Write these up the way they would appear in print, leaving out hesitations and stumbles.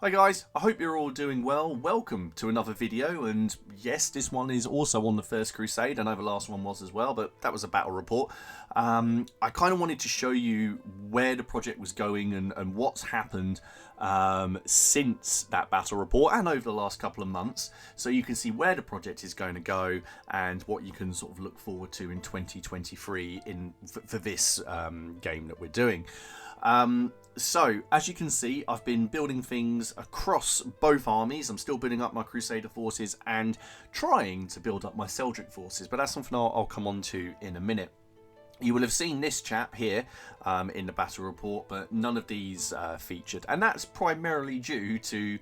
Hi guys, I hope you're all doing well. Welcome to another video, and yes, this one is also on the First Crusade. I know the last one was as well, but that was a battle report. I kind of wanted to show you where the project was going and what's happened since that battle report and over the last couple of months, so you can see where the project is going to go and what you can sort of look forward to in 2023 for this game that we're doing. So, as you can see, I've been building things across both armies. I'm still building up my Crusader forces and trying to build up my Seljuk forces, but that's something I'll come on to in a minute. You will have seen this chap here in the battle report, but none of these featured. And that's primarily due to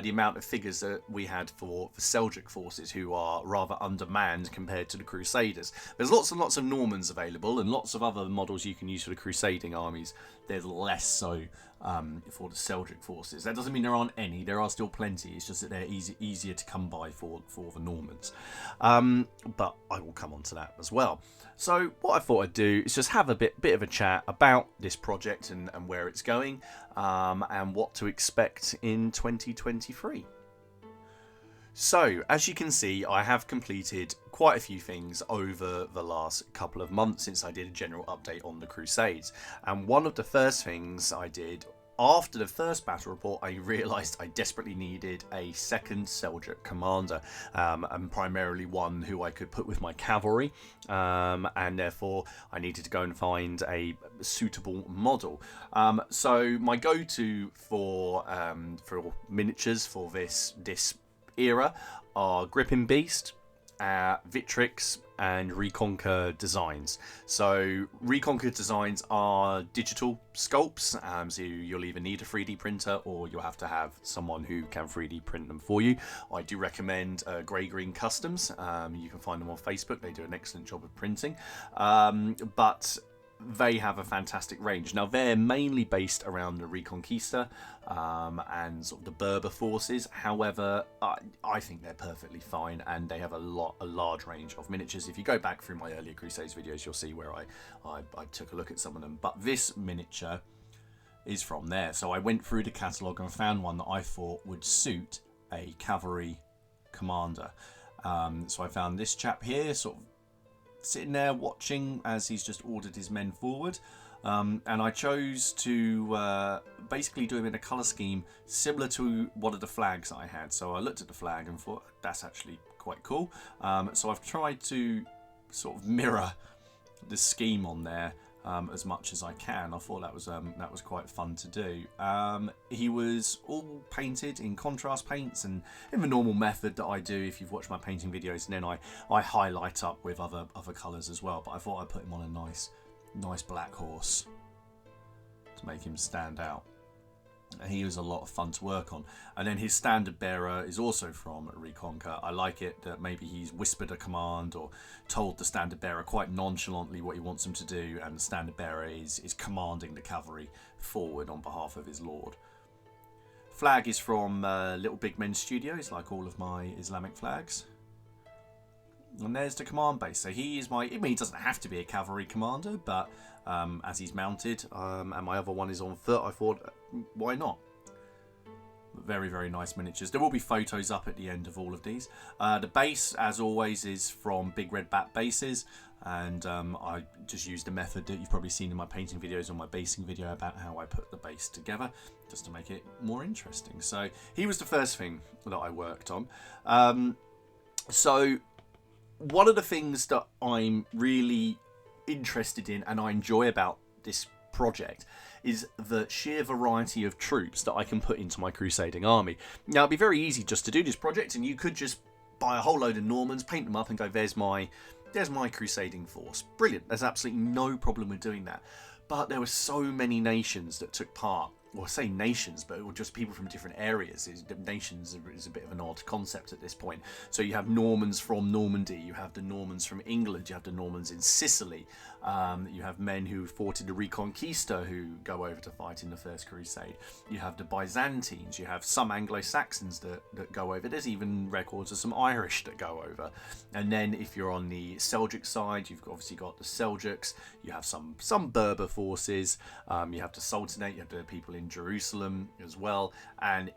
the amount of figures that we had for Seljuk forces, who are rather undermanned compared to the Crusaders. There's lots and lots of Normans available and lots of other models you can use for the Crusading armies. There's less so for the Seljuk forces. That doesn't mean there aren't any. There are still plenty. It's just that they're easier to come by for the Normans. But I will come on to that as well. So what I thought I'd do is just have a bit of a chat about this project and where it's going and what to expect in 2023. So, as you can see, I have completed quite a few things over the last couple of months since I did a general update on the Crusades. And one of the first things I did after the first battle report, I realised I desperately needed a second Seljuk commander, and primarily one who I could put with my cavalry, and therefore I needed to go and find a suitable model. So my go-to for miniatures for this era are Gripping Beast, Victrix, and Reconquer designs. So Reconquer designs are digital sculpts, so you'll either need a 3D printer or you'll have to have someone who can 3D print them for you. I do recommend Grey Green Customs. You can find them on Facebook. They do an excellent job of printing, but they have a fantastic range. Now, they're mainly based around the Reconquista and sort of the Berber forces. However, I think they're perfectly fine, and they have a large range of miniatures. If you go back through my earlier Crusades videos, you'll see where I took a look at some of them. But this miniature is from there. So I went through the catalogue and found one that I thought would suit a cavalry commander. So I found this chap here, sort of sitting there watching as he's just ordered his men forward, and I chose to basically do him in a colour scheme similar to one of the flags I had. So I looked at the flag and thought, that's actually quite cool. So I've tried to sort of mirror the scheme on there as much as I can. I thought that was quite fun to do. He was all painted in contrast paints and in the normal method that I do if you've watched my painting videos, and then I highlight up with other colours as well. But I thought I'd put him on a nice black horse to make him stand out. He was a lot of fun to work on. And then his standard bearer is also from Reconquer. I like it that maybe he's whispered a command or told the standard bearer quite nonchalantly what he wants him to do, and the standard bearer is commanding the cavalry forward on behalf of his lord. Flag is from Little Big Men Studios, like all of my Islamic flags. And there's the command base. So he is I mean, he doesn't have to be a cavalry commander, but as he's mounted and my other one is on foot, I thought, why not? Very, very nice miniatures. There will be photos up at the end of all of these. The base, as always, is from Big Red Bat bases, and I just used a method that you've probably seen in my painting videos, on my basing video, about how I put the base together, just to make it more interesting. So he was the first thing that I worked on. So one of the things that I'm really interested in and I enjoy about this project is the sheer variety of troops that I can put into my Crusading army. Now, it'd be very easy just to do this project, and you could just buy a whole load of Normans, paint them up, and go, there's my Crusading force. Brilliant. There's absolutely no problem with doing that. But there were so many nations that took part. Well, I say nations, but it were just people from different areas. Nations is a bit of an odd concept at this point. So you have Normans from Normandy, you have the Normans from England, you have the Normans in Sicily, you have men who fought in the Reconquista who go over to fight in the First Crusade. You have the Byzantines, you have some Anglo-Saxons that go over. There's even records of some Irish that go over. And then if you're on the Seljuk side, you've obviously got the Seljuks, you have some Berber forces, you have the Sultanate, you have the people in in Jerusalem as well, and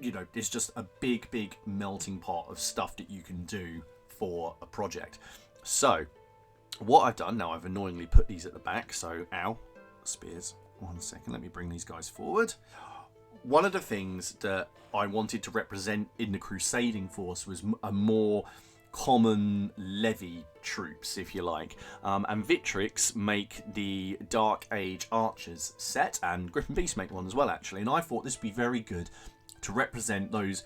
you know, it's just a big melting pot of stuff that you can do for a project. So what I've done now, I've annoyingly put these at the back, so ow, spears. 1 second, let me bring these guys forward. One of the things that I wanted to represent in the crusading force was a more common levy troops, if you like, and Victrix make the Dark Age Archers set, and Griffin Beast make one as well actually, and I thought this would be very good to represent those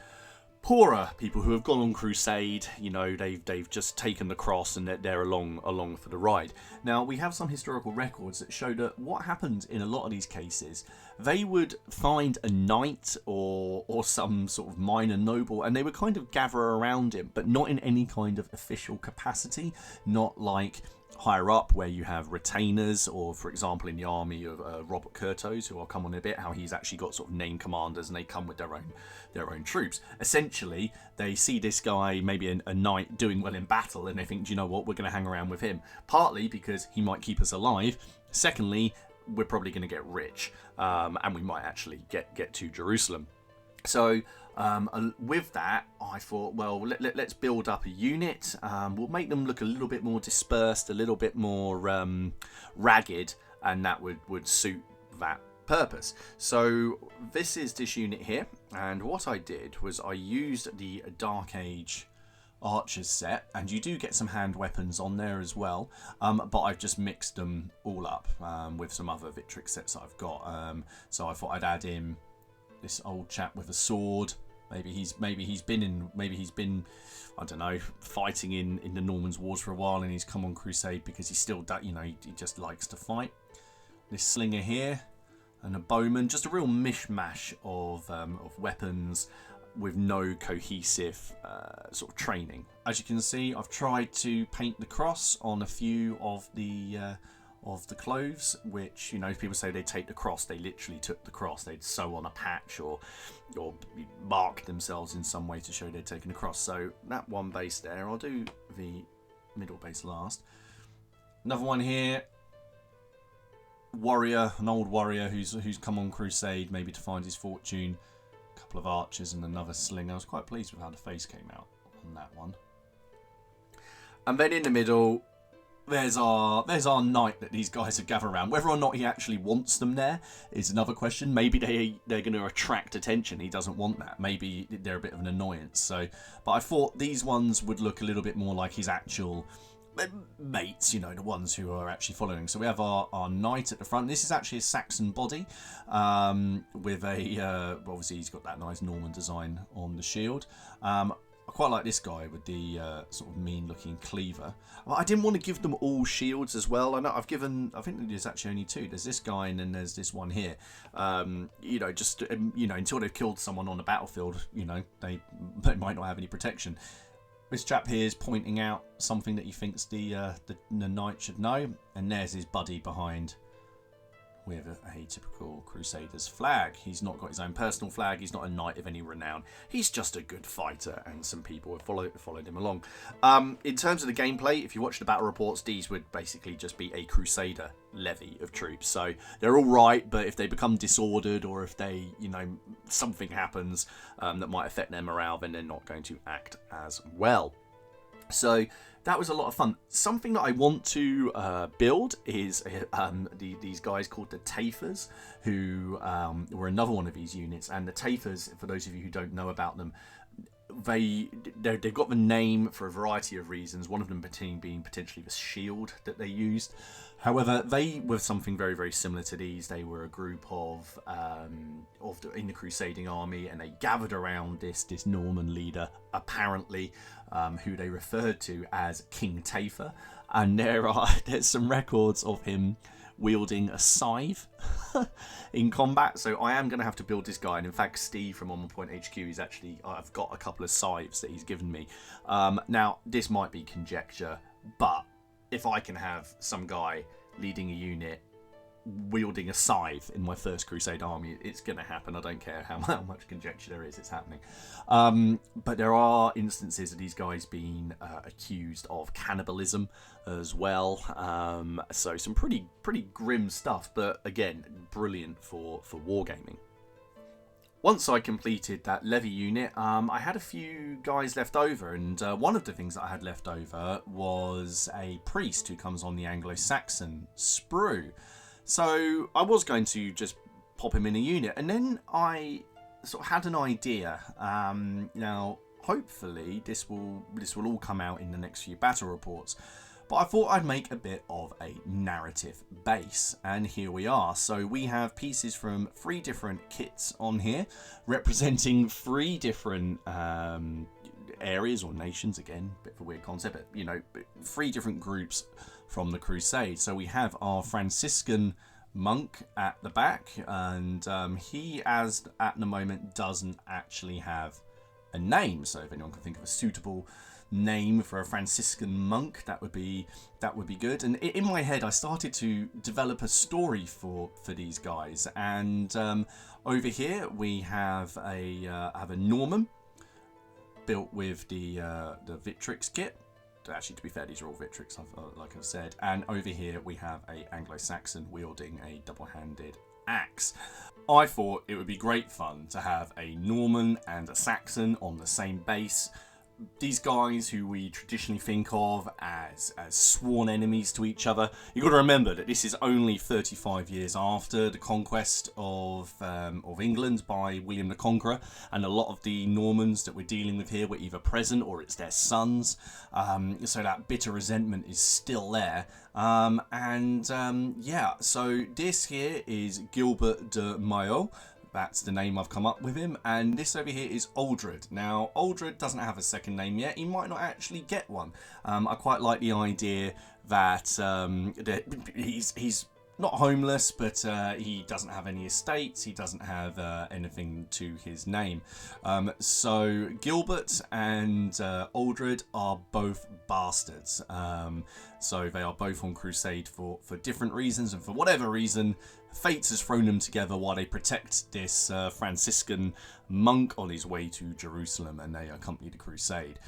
poorer people who have gone on crusade. You know, they've just taken the cross and they're along for the ride. Now, we have some historical records that show that what happened in a lot of these cases, they would find a knight or some sort of minor noble, and they would kind of gather around him, but not in any kind of official capacity, not like higher up where you have retainers, or for example in the army of Robert Curthose, who I'll come on in a bit, how he's actually got sort of named commanders and they come with their own troops. Essentially, they see this guy, maybe a knight, doing well in battle, and they think, do you know what, we're going to hang around with him. Partly because he might keep us alive. Secondly, we're probably going to get rich, and we might actually get to Jerusalem. So with that, I thought, well, let's build up a unit. We'll make them look a little bit more dispersed, a little bit more ragged, and that would suit that purpose. So this is this unit here, and what I did was I used the Dark Age Archers set, and you do get some hand weapons on there as well, but I've just mixed them all up with some other Victrix sets that I've got. So I thought I'd add in this old chap with a sword. Maybe he's been I don't know, fighting in the Normans Wars for a while, and he's come on crusade because he's still, you know, he just likes to fight. This slinger here and a bowman, just a real mishmash of weapons with no cohesive sort of training. As you can see, I've tried to paint the cross on a few of the clothes, which, you know, people say they take the cross, they literally took the cross. They'd sew on a patch or mark themselves in some way to show they'd taken the cross. So that one base there, I'll do the middle base last. Another one here, warrior, an old warrior who's come on crusade, maybe to find his fortune. A couple of archers and another slinger. I was quite pleased with how the face came out on that one. And then in the middle, there's our knight that these guys have gathered around. Whether or not he actually wants them there is another question. Maybe they're going to attract attention. He doesn't want that. Maybe they're a bit of an annoyance. So, but I thought these ones would look a little bit more like his actual mates, you know, the ones who are actually following. So we have our knight at the front. This is actually a Saxon body with a obviously he's got that nice Norman design on the shield. I quite like this guy with the sort of mean-looking cleaver. Well, I didn't want to give them all shields as well. I think there's actually only two. There's this guy and then there's this one here. You know, just you know, until they've killed someone on the battlefield, you know, they might not have any protection. This chap here is pointing out something that he thinks the knight should know, and there's his buddy behind with a typical Crusader's flag. He's not got his own personal flag. He's not a knight of any renown. He's just a good fighter, and some people have followed him along. In terms of the gameplay, if you watch the battle reports, these would basically just be a Crusader levy of troops. So they're all right, but if they become disordered or if they, you know, something happens that might affect their morale, then they're not going to act as well. So that was a lot of fun. Something that I want to build is these guys called the Tafers, who were another one of these units. And the Tafers, for those of you who don't know about them, they've got the name for a variety of reasons. One of them being potentially the shield that they used. However, they were something very, very similar to these. They were a group in the crusading army, and they gathered around this Norman leader, apparently, who they referred to as King Tafer. And there's some records of him wielding a scythe in combat. So I am going to have to build this guy. And in fact, Steve from On The Point HQ is actually, I've got a couple of scythes that he's given me. Now, this might be conjecture, but if I can have some guy leading a unit wielding a scythe in my First Crusade army. It's going to happen. I don't care how much conjecture there is. It's happening. But there are instances of these guys being accused of cannibalism as well. So some pretty grim stuff. But again, brilliant for wargaming. Once I completed that levy unit, I had a few guys left over, and one of the things that I had left over was a priest who comes on the Anglo-Saxon sprue. So I was going to just pop him in a unit, and then I sort of had an idea. Now, hopefully, this will all come out in the next few battle reports. But I thought I'd make a bit of a narrative base, and here we are. So we have pieces from 3 different kits on here, representing 3 different areas or nations. Again, a bit of a weird concept, but you know, 3 different groups from the Crusade. So we have our Franciscan monk at the back, and he, as at the moment, doesn't actually have a name. So if anyone can think of a suitable name for a Franciscan monk, that would be good. And in my head, I started to develop a story for these guys. And over here we have a Norman built with the Victrix kit. Actually, to be fair, these are all Victrix, like I've said. And over here we have a Anglo-Saxon wielding a double-handed axe. I thought it would be great fun to have a Norman and a Saxon on the same base. These guys who we traditionally think of as sworn enemies to each other. You've got to remember that this is only 35 years after the conquest of England by William the Conqueror, and a lot of the Normans that we're dealing with here were either present or it's their sons. So that bitter resentment is still there. Yeah, so this here is Gilbert de Maillot. That's the name I've come up with him. And this over here is Aldred. Now, Aldred doesn't have a second name yet. He might not actually get one. I quite like the idea that, that he's not homeless, but he doesn't have any estates. He doesn't have anything to his name. So Gilbert and Aldred are both bastards. So they are both on Crusade for different reasons, and for whatever reason, fate has thrown them together while they protect this Franciscan monk on his way to Jerusalem, and they accompany the Crusade.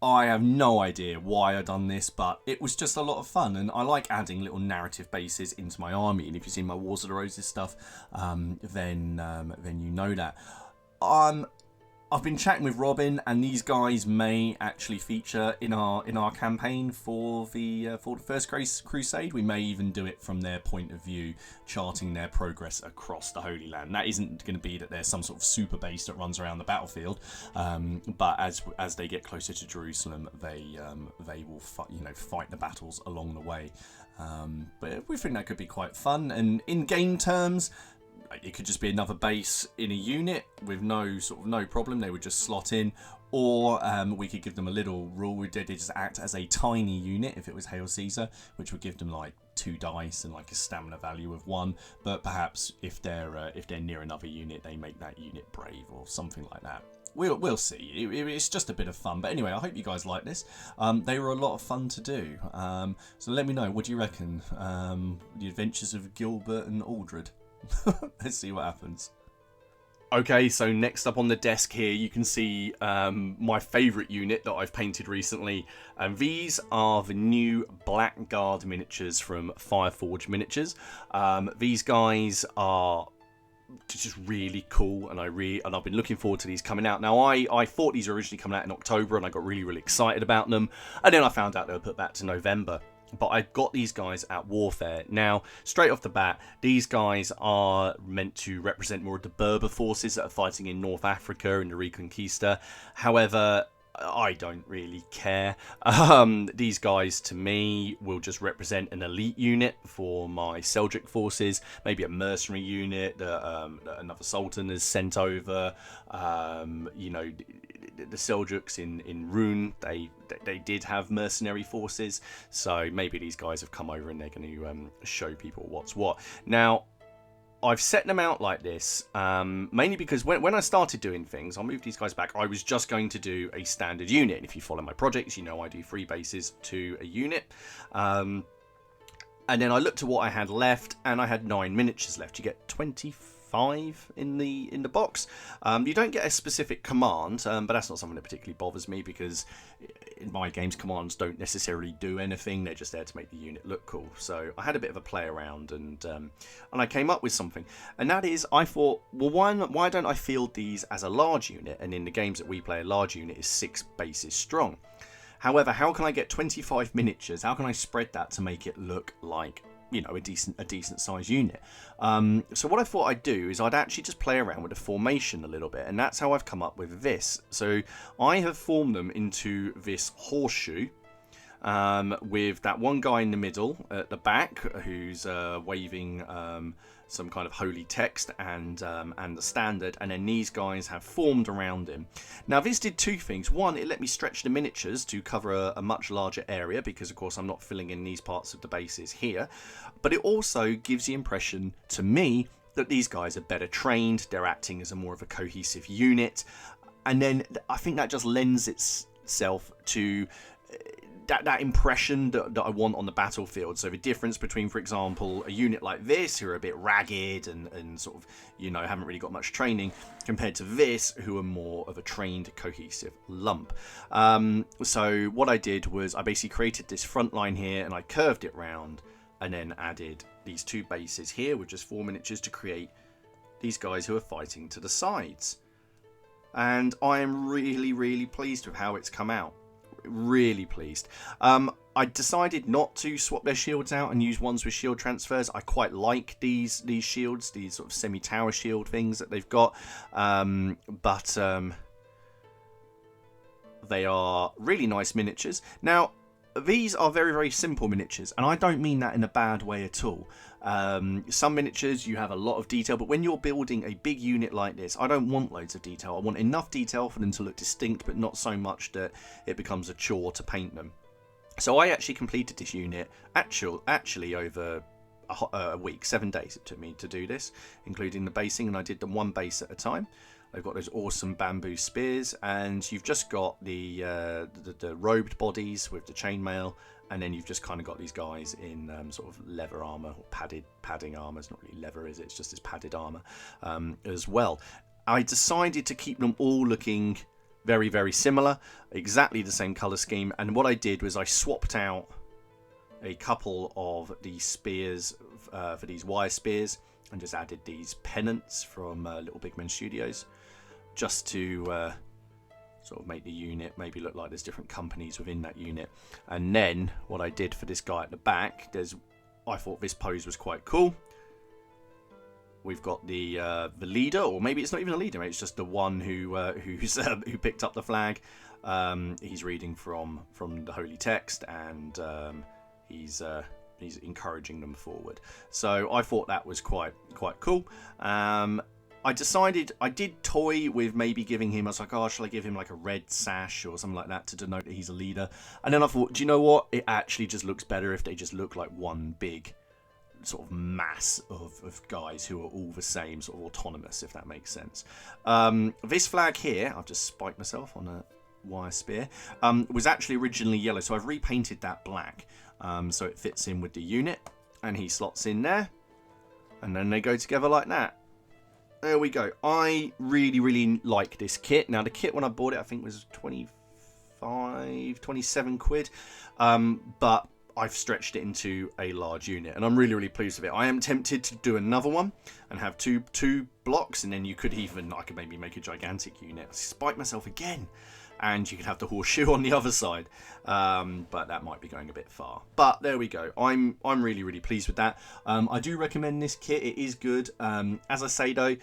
I have no idea why I've done this, but it was just a lot of fun, and I like adding little narrative bases into my army. And if you've seen my Wars of the Roses stuff, then you know that. I've been chatting with Robin, and these guys may actually feature in our campaign for the First Crusade. We may even do it from their point of view, charting their progress across the Holy Land. That isn't going to be that there's some sort of super base that runs around the battlefield, but as they get closer to Jerusalem, they will fight the battles along the way. But we think that could be quite fun, and in game terms, it could just be another base in a unit with no problem. They would just slot in, or we could give them a little rule. We did just act as a tiny unit if it was Hail Caesar, which would give them like 2 dice and like a stamina value of 1. But perhaps if they're near another unit, they make that unit brave or something like that. We'll see. It's just a bit of fun. But anyway, I hope you guys like this. They were a lot of fun to do. So let me know. What do you reckon? The Adventures of Gilbert and Aldred. Let's see what happens. Okay, so next up on the desk here, you can see my favourite unit that I've painted recently. And these are the new Blackguard miniatures from Fireforge Miniatures. These guys are just really cool, and I've been looking forward to these coming out. Now, I thought these were originally coming out in October, and I got really excited about them. And then I found out they were put back to November. But I got these guys at Warfare. Now, straight off the bat, these guys are meant to represent more of the Berber forces that are fighting in North Africa in the Reconquista. However, I don't really care. These guys, to me, will just represent an elite unit for my Seljuk forces. Maybe a mercenary unit that another sultan has sent over. The Seljuks in Rune, they did have mercenary forces, so maybe these guys have come over and they're going to show people what's what. Now, I've set them out like this, mainly because when I started doing things, I'll move these guys back, I was just going to do a standard unit. And if you follow my projects, you know I do 3 bases to a unit. And then I looked at what I had left, and I had 9 miniatures left. You get 25 in the box. You don't get a specific command, but that's not something that particularly bothers me, because in my games, commands don't necessarily do anything. They're just there to make the unit look cool. So I had a bit of a play around, and I came up with something. And that is, I thought, well, why don't I field these as a large unit? And in the games that we play, a large unit is 6 bases strong. However, how can I get 25 miniatures? How can I spread that to make it look like, you know, a decent size unit? So what I thought I'd do is I'd actually just play around with the formation a little bit, and that's how I've come up with this. So I have formed them into this horseshoe, with that one guy in the middle at the back who's waving some kind of holy text and the standard, and then these guys have formed around him. Now this did 2 things. One, it let me stretch the miniatures to cover a much larger area, because of course I'm not filling in these parts of the bases here, but it also gives the impression to me that these guys are better trained, they're acting as a more of a cohesive unit, and then I think that just lends itself to that impression that I want on the battlefield. So the difference between, for example, a unit like this, who are a bit ragged and sort of, you know, haven't really got much training, compared to this, who are more of a trained, cohesive lump. So what I did was I basically created this front line here, and I curved it round, and then added these 2 bases here with just 4 miniatures to create these guys who are fighting to the sides. And I am really pleased with how it's come out. Really pleased. I decided not to swap their shields out and use ones with shield transfers. I quite like these shields, these sort of semi-tower shield things that they've got, but they are really nice miniatures. Now these are very simple miniatures, and I don't mean that in a bad way at all. Some miniatures you have a lot of detail, but when you're building a big unit like this, I don't want loads of detail. I want enough detail for them to look distinct, but not so much that it becomes a chore to paint them. So I actually completed this unit actually over a week, 7 days it took me to do this, including the basing, and I did them 1 base at a time. They've got those awesome bamboo spears, and you've just got the robed bodies with the chainmail, and then you've just kind of got these guys in sort of leather armor, or padding armor. It's not really leather, is it? It's just this padded armor as well. I decided to keep them all looking very similar, exactly the same color scheme, and what I did was I swapped out a couple of these spears for these wire spears, and just added these pennants from Little Big Men Studios, just to sort of make the unit maybe look like there's different companies within that unit. And then what I did for this guy at the back, I thought this pose was quite cool. We've got the leader, or maybe it's not even a leader, maybe it's just the one who picked up the flag. He's reading from the holy text, and he's encouraging them forward. So I thought that was quite cool. I decided, I did toy with maybe giving him, I was like, oh, shall I give him like a red sash or something like that to denote that he's a leader? And then I thought, do you know what? It actually just looks better if they just look like one big sort of mass of guys who are all the same, sort of autonomous, if that makes sense. This flag here, I've just spiked myself on a wire spear, was actually originally yellow, so I've repainted that black, so it fits in with the unit, and he slots in there, and then they go together like that. There we go. I really like this kit. Now the kit when I bought it I think was 27 quid, but I've stretched it into a large unit, and I'm really pleased with it. I am tempted to do another one and have two blocks, and then I could maybe make a gigantic unit. Spike myself again, and you could have the horseshoe on the other side, but that might be going a bit far. But there we go. I'm really pleased with that. I do recommend this kit. It is good. As I say though,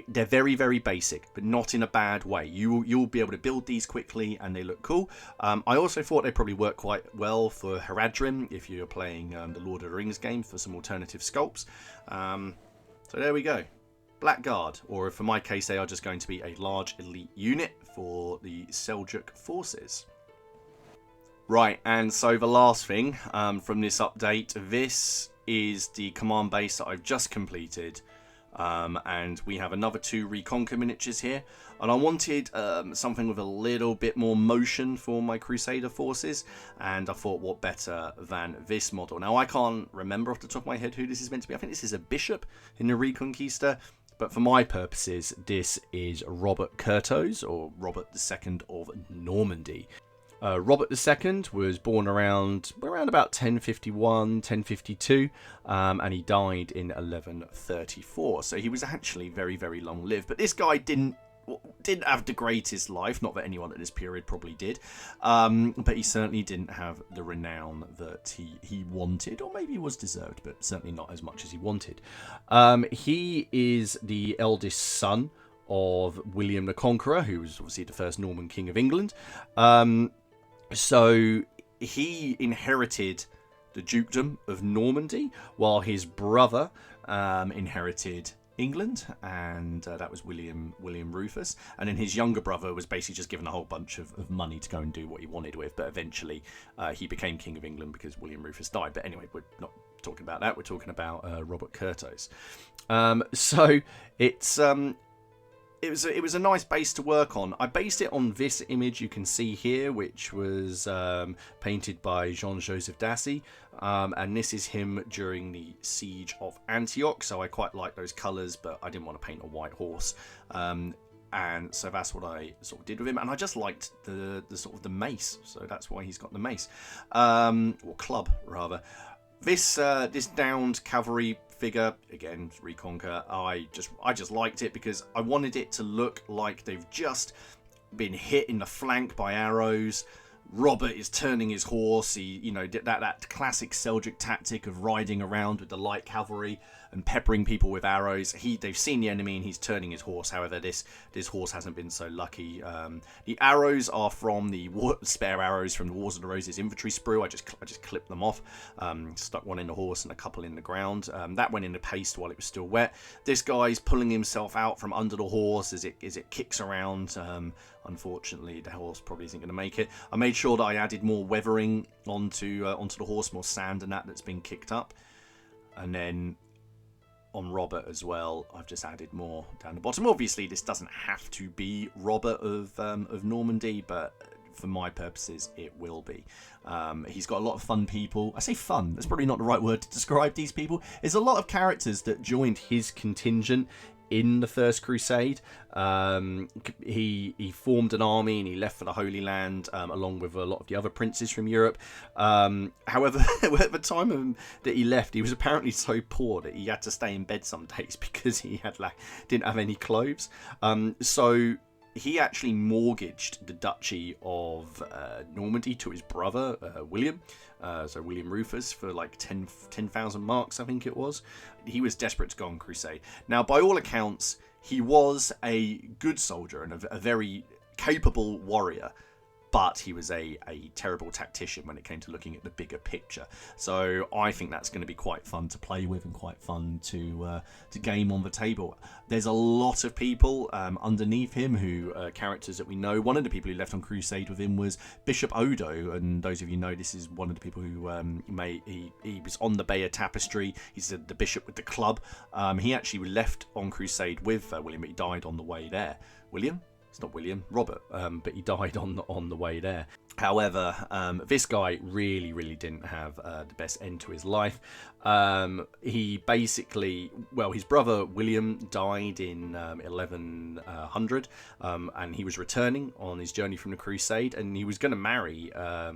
they're very basic, but not in a bad way. You'll be able to build these quickly, and they look cool. I also thought they probably work quite well for Haradrim if you're playing the Lord of the Rings game for some alternative sculpts. So there we go. Blackguard, or for my case, they are just going to be a large elite unit for the Seljuk forces. Right, and so the last thing from this update, this is the command base that I've just completed. And we have another 2 Reconquer miniatures here. And I wanted something with a little bit more motion for my Crusader forces. And I thought, what better than this model? Now, I can't remember off the top of my head who this is meant to be. I think this is a bishop in the Reconquista. But for my purposes, this is Robert Curthose, or Robert II of Normandy. Robert II was born around about 1051, 1052, and he died in 1134. So he was actually very, very long lived. But this guy didn't have the greatest life, not that anyone at this period probably did, but he certainly didn't have the renown that he wanted, or maybe was deserved, but certainly not as much as he wanted. He is the eldest son of William the Conqueror, who was obviously the first Norman king of England. So he inherited the dukedom of Normandy, while his brother inherited England, and that was William Rufus. And then his younger brother was basically just given a whole bunch of money to go and do what he wanted with, but eventually he became king of England because William Rufus died. But anyway, we're not talking about that. We're talking about Robert Curthose. So it was a nice base to work on. I based it on this image you can see here, which was painted by Jean-Joseph Dassy. And this is him during the siege of Antioch. So I quite like those colours, but I didn't want to paint a white horse. And so that's what I sort of did with him. And I just liked the sort of the mace. So that's why he's got the mace. Or club, rather. This downed cavalry figure, again, Reconquer, I just liked it because I wanted it to look like they've just been hit in the flank by arrows. Robert is turning his horse. He, did that classic Seljuk tactic of riding around with the light cavalry and peppering people with arrows. They've seen the enemy and he's turning his horse. However, this horse hasn't been so lucky. The arrows are from the spare arrows from the Wars of the Roses infantry sprue. I just clipped them off, stuck one in the horse and a couple in the ground. That went in the paste while it was still wet. This guy's pulling himself out from under the horse as it kicks around. Unfortunately, the horse probably isn't going to make it. I made sure that I added more weathering onto the horse, more sand and that's been kicked up. And then on Robert as well, I've just added more down the bottom. Obviously, this doesn't have to be Robert of Normandy, but for my purposes, it will be. He's got a lot of fun people. I say fun, that's probably not the right word to describe these people. There's a lot of characters that joined his contingent in the First Crusade. He formed an army and he left for the Holy Land along with a lot of the other princes from Europe. However, at the time that he left, he was apparently so poor that he had to stay in bed some days because he didn't have any clothes. So he actually mortgaged the Duchy of Normandy to his brother, William. So William Rufus for like 10,000 marks, I think it was. He was desperate to go on crusade. Now, by all accounts, he was a good soldier and a very capable warrior. But he was a terrible tactician when it came to looking at the bigger picture. So I think that's going to be quite fun to play with and quite fun to game on the table. There's a lot of people underneath him who characters that we know. One of the people who left on Crusade with him was Bishop Odo, and those of you know this is one of the people who he was on the Bayeux Tapestry. He's the bishop with the club. He actually left on Crusade with William, but he died on the way there. William? It's not William, Robert, but he died on the way there. However, this guy really didn't have the best end to his life. He basically, his brother William died in 1100, and he was returning on his journey from the Crusade, and he was going to marry a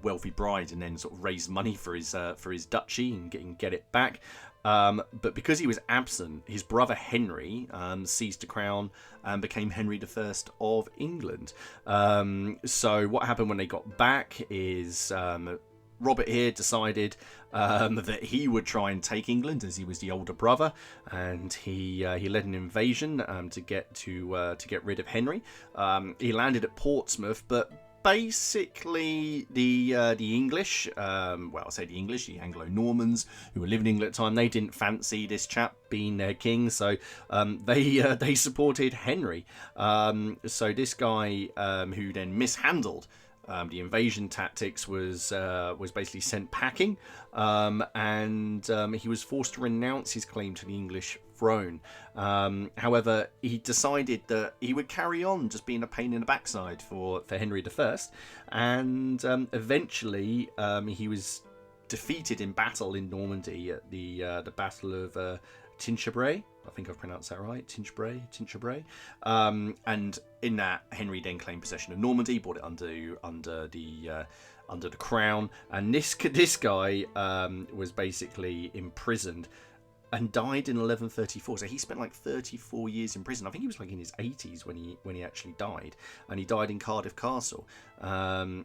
wealthy bride and then sort of raise money for his duchy and get it back. But because he was absent, his brother Henry seized the crown and became Henry I of England. So what happened when they got back is Robert here decided that he would try and take England as he was the older brother, and he led an invasion to get rid of Henry. He landed at Portsmouth, but basically the English, I say the English, the Anglo-Normans who were living in England at the time, they didn't fancy this chap being their king, so they supported Henry. So this guy who then mishandled the invasion tactics was basically sent packing, and he was forced to renounce his claim to the English throne. However, he decided that he would carry on just being a pain in the backside for Henry I, and eventually he was defeated in battle in Normandy at the Battle of Tinchebray. I think I've pronounced that right. Tinchebray. And in that, Henry then claimed possession of Normandy, brought it under the crown, and this guy was basically imprisoned and died in 1134. So he spent like 34 years in prison. I think he was like in his 80s when he actually died, and he died in Cardiff Castle.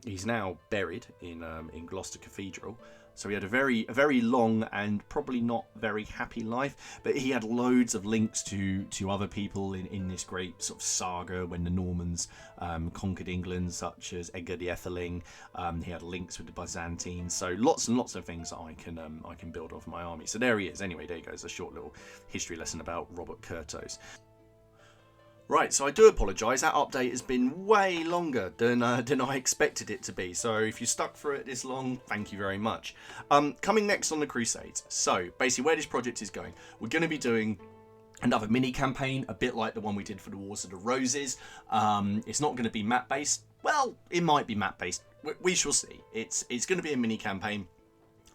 He's now buried in Gloucester Cathedral. So he had a very long and probably not very happy life, but he had loads of links to other people in this great sort of saga when the Normans conquered England, such as Edgar the Etheling. He had links with the Byzantines, so lots and lots of things that I can build off my army. So there he is. Anyway, there you go. It's a short little history lesson about Robert Curthose. Right, so I do apologise, that update has been way longer than I expected it to be, so if you stuck through it this long, thank you very much. Coming next on the Crusades, so basically where this project is going, we're going to be doing another mini campaign, a bit like the one we did for the Wars of the Roses. It's not going to be map based, well, it might be map based, we shall see. It's going to be a mini campaign.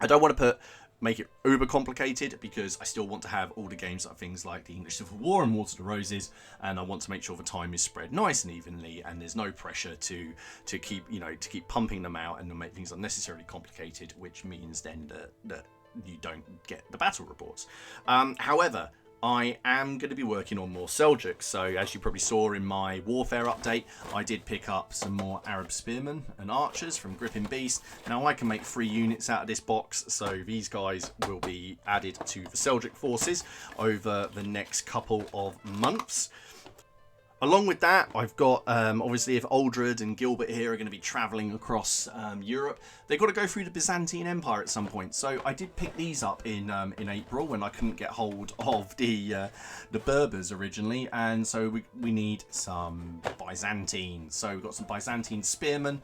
I don't want to make it uber complicated because I still want to have all the games that are things like the English Civil War and Wars of the Roses, and I want to make sure the time is spread nice and evenly, and there's no pressure to keep pumping them out and to make things unnecessarily complicated, which means then that you don't get the battle reports. However, I am going to be working on more Seljuk, so as you probably saw in my warfare update, I did pick up some more Arab spearmen and archers from Gripping Beast. Now I can make 3 units out of this box, so these guys will be added to the Seljuk forces over the next couple of months. Along with that, I've got, obviously, if Aldred and Gilbert here are going to be travelling across Europe, they've got to go through the Byzantine Empire at some point. So I did pick these up in April when I couldn't get hold of the Berbers originally, and so we need some Byzantine. So we've got some Byzantine spearmen.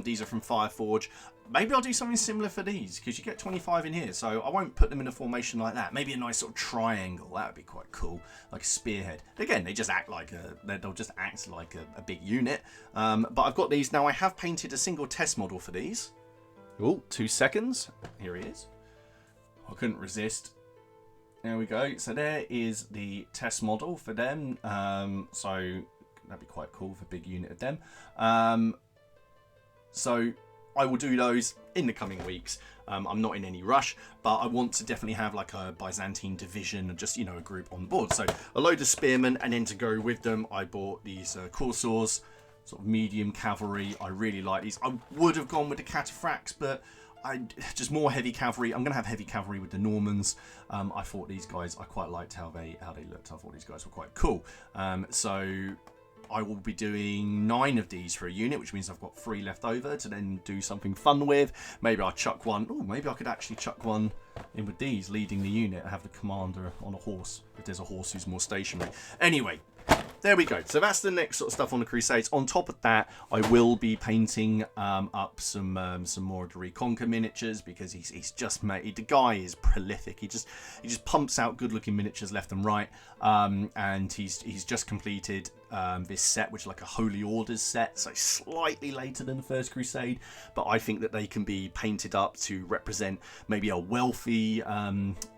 These are from Fireforge. Maybe I'll do something similar for these, because you get 25 in here, so I won't put them in a formation like that. Maybe a nice sort of triangle, that would be quite cool, like a spearhead. Again, they just act like they'll just act like a big unit. But I've got these now. I have painted a single test model for these. Oh, 2 seconds. Here he is. I couldn't resist. There we go. So there is the test model for them. So that'd be quite cool for a big unit of them. So I will do those in the coming weeks. I'm not in any rush, but I want to definitely have like a Byzantine division and just, a group on board. So a load of spearmen, and then to go with them, I bought these Corsairs, sort of medium cavalry. I really like these. I would have gone with the cataphracts, but just more heavy cavalry. I'm going to have heavy cavalry with the Normans. I thought these guys, I quite liked how they looked. I thought these guys were quite cool. So I will be doing 9 of these for a unit, which means I've got 3 left over to then do something fun with. Maybe I'll chuck one. Oh, maybe I could actually chuck one in with these, leading the unit, and have the commander on a horse, if there's a horse who's more stationary. Anyway, there we go. So that's the next sort of stuff on the Crusades. On top of that, I will be painting up some more of the Reconquer miniatures, because he's just made. The guy is prolific. He just pumps out good-looking miniatures left and right. And he's just completed this set, which is like a Holy Orders set, so slightly later than the First Crusade. But I think that they can be painted up to represent maybe a wealthy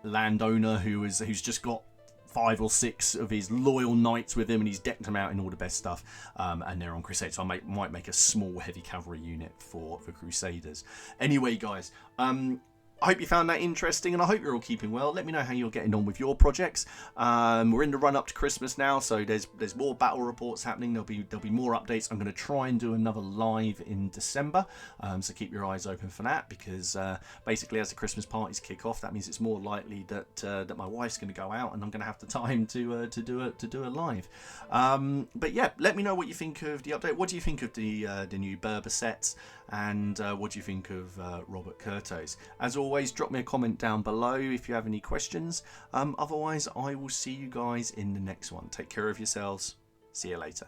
landowner who's just got 5 or 6 of his loyal knights with him, and he's decked them out in all the best stuff, and they're on Crusade. So I might make a small heavy cavalry unit for Crusaders. Anyway, guys, I hope you found that interesting, and I hope you're all keeping well. Let me know how you're getting on with your projects. We're in the run up to Christmas now, so there's more battle reports happening. There'll be more updates. I'm going to try and do another live in December, so keep your eyes open for that, because basically as the Christmas parties kick off, that means it's more likely that my wife's going to go out, and I'm going to have the time to do a live. But yeah, let me know what you think of the update. What do you think of the new Berber sets, and what do you think of Robert Curthose? As always, drop me a comment down below if you have any questions. Otherwise, I will see you guys in the next one. Take care of yourselves. See you later.